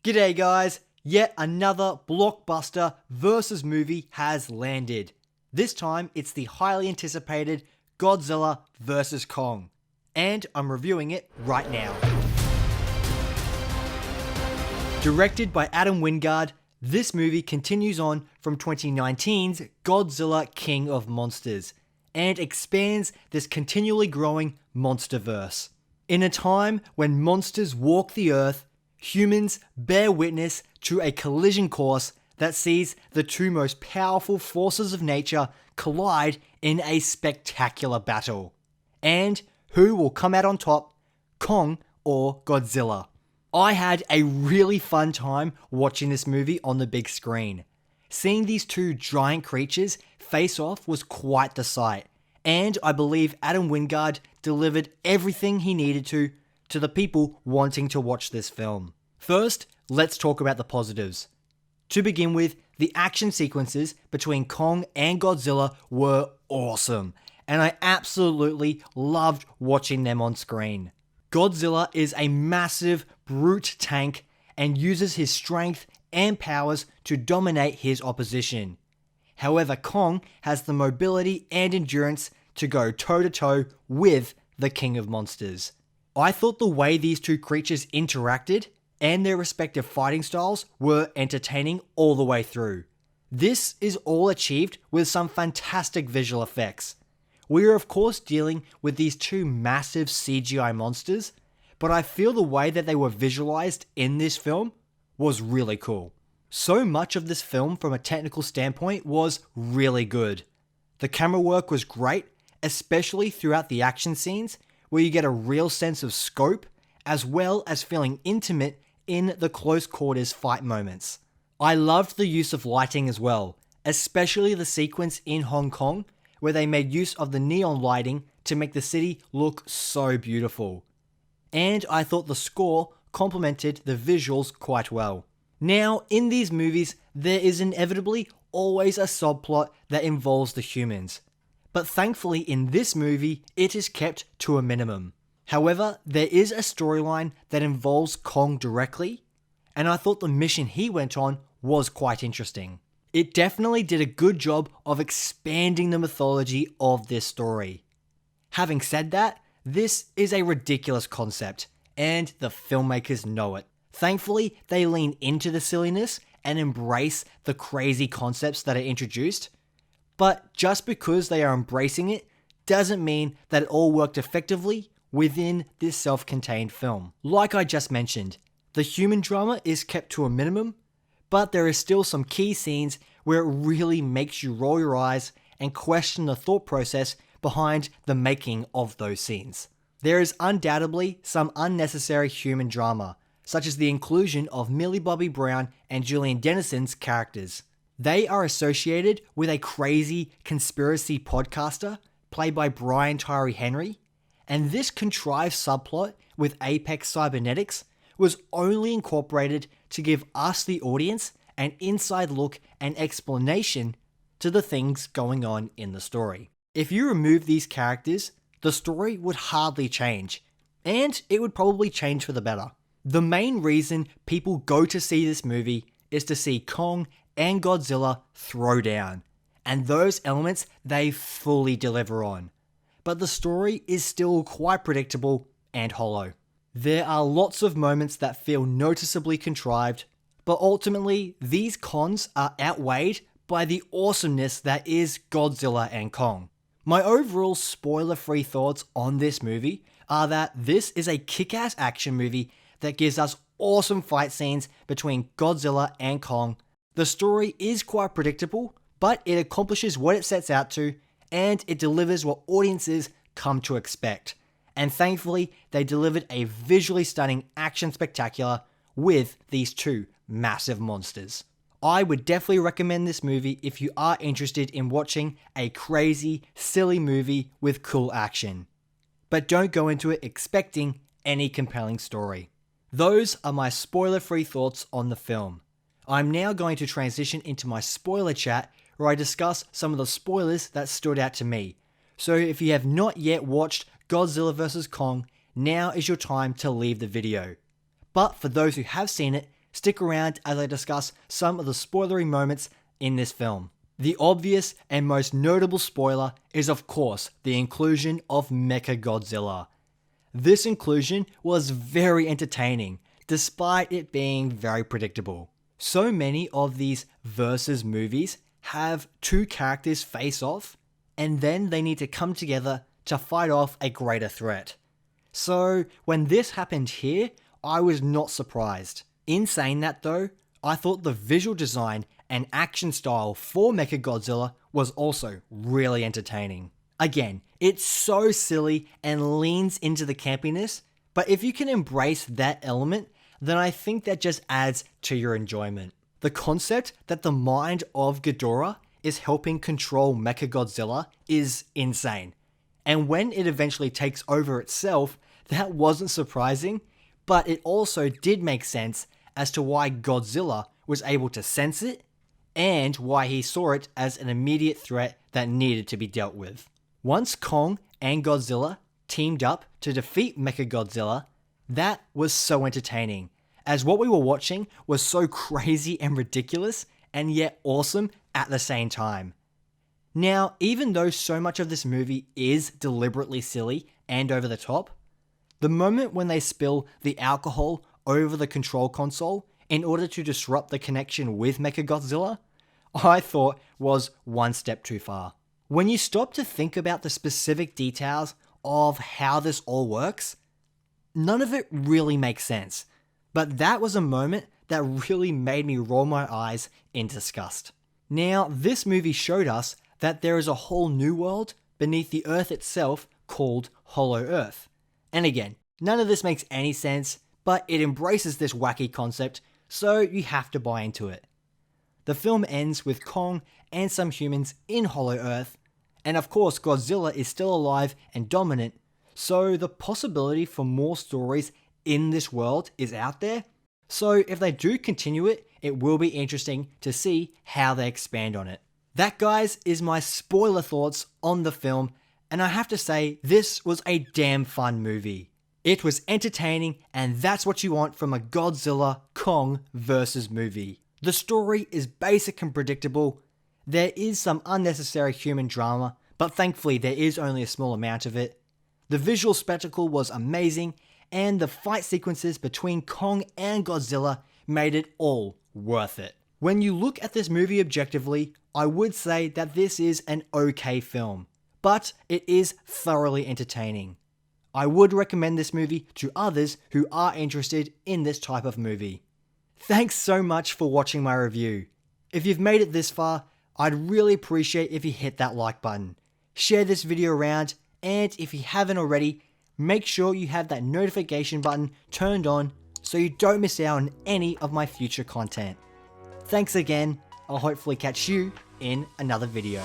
G'day guys, yet another blockbuster versus movie has landed. This time it's the highly anticipated Godzilla vs. Kong, and I'm reviewing it right now. Directed by Adam Wingard, this movie continues on from 2019's Godzilla King of Monsters, and expands this continually growing monsterverse. In a time when monsters walk the earth, humans bear witness to a collision course that sees the two most powerful forces of nature collide in a spectacular battle. And who will come out on top, Kong or Godzilla? I had a really fun time watching this movie on the big screen. Seeing these two giant creatures face off was quite the sight, and I believe Adam Wingard delivered everything he needed to the people wanting to watch this film. First, let's talk about the positives. To begin with, the action sequences between Kong and Godzilla were awesome, and I absolutely loved watching them on screen. Godzilla is a massive, brute tank and uses his strength and powers to dominate his opposition. However, Kong has the mobility and endurance to go toe-to-toe with the King of Monsters. I thought the way these two creatures interacted and their respective fighting styles were entertaining all the way through. This is all achieved with some fantastic visual effects. We are of course dealing with these two massive CGI monsters, but I feel the way that they were visualized in this film was really cool. So much of this film from a technical standpoint was really good. The camera work was great, especially throughout the action scenes, where you get a real sense of scope, as well as feeling intimate in the close quarters fight moments. I loved the use of lighting as well, especially the sequence in Hong Kong, where they made use of the neon lighting to make the city look so beautiful. And I thought the score complemented the visuals quite well. Now, in these movies, there is inevitably always a subplot that involves the humans. But thankfully in this movie, it is kept to a minimum. However, there is a storyline that involves Kong directly, and I thought the mission he went on was quite interesting. It definitely did a good job of expanding the mythology of this story. Having said that, this is a ridiculous concept, and the filmmakers know it. Thankfully, they lean into the silliness and embrace the crazy concepts that are introduced, but just because they are embracing it doesn't mean that it all worked effectively within this self-contained film. Like I just mentioned, the human drama is kept to a minimum, but there is still some key scenes where it really makes you roll your eyes and question the thought process behind the making of those scenes. There is undoubtedly some unnecessary human drama, such as the inclusion of Millie Bobby Brown and Julian Dennison's characters. They are associated with a crazy conspiracy podcaster played by Brian Tyree Henry, and this contrived subplot with Apex Cybernetics was only incorporated to give us, the audience, an inside look and explanation to the things going on in the story. If you remove these characters, the story would hardly change, and it would probably change for the better. The main reason people go to see this movie is to see Kong and Godzilla throw down, and those elements they fully deliver on. But the story is still quite predictable and hollow. There are lots of moments that feel noticeably contrived, but ultimately these cons are outweighed by the awesomeness that is Godzilla and Kong. My overall spoiler-free thoughts on this movie are that this is a kick-ass action movie that gives us awesome fight scenes between Godzilla and Kong. The story is quite predictable, but it accomplishes what it sets out to, and it delivers what audiences come to expect. And thankfully, they delivered a visually stunning action spectacular with these two massive monsters. I would definitely recommend this movie if you are interested in watching a crazy, silly movie with cool action. But don't go into it expecting any compelling story. Those are my spoiler-free thoughts on the film. I'm now going to transition into my spoiler chat where I discuss some of the spoilers that stood out to me. So if you have not yet watched Godzilla vs. Kong, now is your time to leave the video. But for those who have seen it, stick around as I discuss some of the spoilery moments in this film. The obvious and most notable spoiler is of course the inclusion of Mechagodzilla. This inclusion was very entertaining, despite it being very predictable. So many of these versus movies have two characters face off, and then they need to come together to fight off a greater threat. So when this happened here, I was not surprised. In saying that though, I thought the visual design and action style for Mechagodzilla was also really entertaining. Again, it's so silly and leans into the campiness, but if you can embrace that element, then I think that just adds to your enjoyment. The concept that the mind of Ghidorah is helping control Mechagodzilla is insane. And when it eventually takes over itself, that wasn't surprising, but it also did make sense as to why Godzilla was able to sense it and why he saw it as an immediate threat that needed to be dealt with. Once Kong and Godzilla teamed up to defeat Mechagodzilla, that was so entertaining, as what we were watching was so crazy and ridiculous and yet awesome at the same time. Now, even though so much of this movie is deliberately silly and over the top, the moment when they spill the alcohol over the control console in order to disrupt the connection with Mechagodzilla, I thought was one step too far. When you stop to think about the specific details of how this all works, none of it really makes sense, but that was a moment that really made me roll my eyes in disgust. Now, this movie showed us that there is a whole new world beneath the Earth itself called Hollow Earth. And again, none of this makes any sense, but it embraces this wacky concept, so you have to buy into it. The film ends with Kong and some humans in Hollow Earth, and of course Godzilla is still alive and dominant, so the possibility for more stories in this world is out there. So if they do continue it, it will be interesting to see how they expand on it. That, guys, is my spoiler thoughts on the film, and I have to say, this was a damn fun movie. It was entertaining, and that's what you want from a Godzilla Kong versus movie. The story is basic and predictable. There is some unnecessary human drama, but thankfully there is only a small amount of it. The visual spectacle was amazing, and the fight sequences between Kong and Godzilla made it all worth it. When you look at this movie objectively, I would say that this is an okay film, but it is thoroughly entertaining. I would recommend this movie to others who are interested in this type of movie. Thanks so much for watching my review. If you've made it this far, I'd really appreciate if you hit that like button. Share this video around, and if you haven't already, make sure you have that notification button turned on so you don't miss out on any of my future content. Thanks again, I'll hopefully catch you in another video.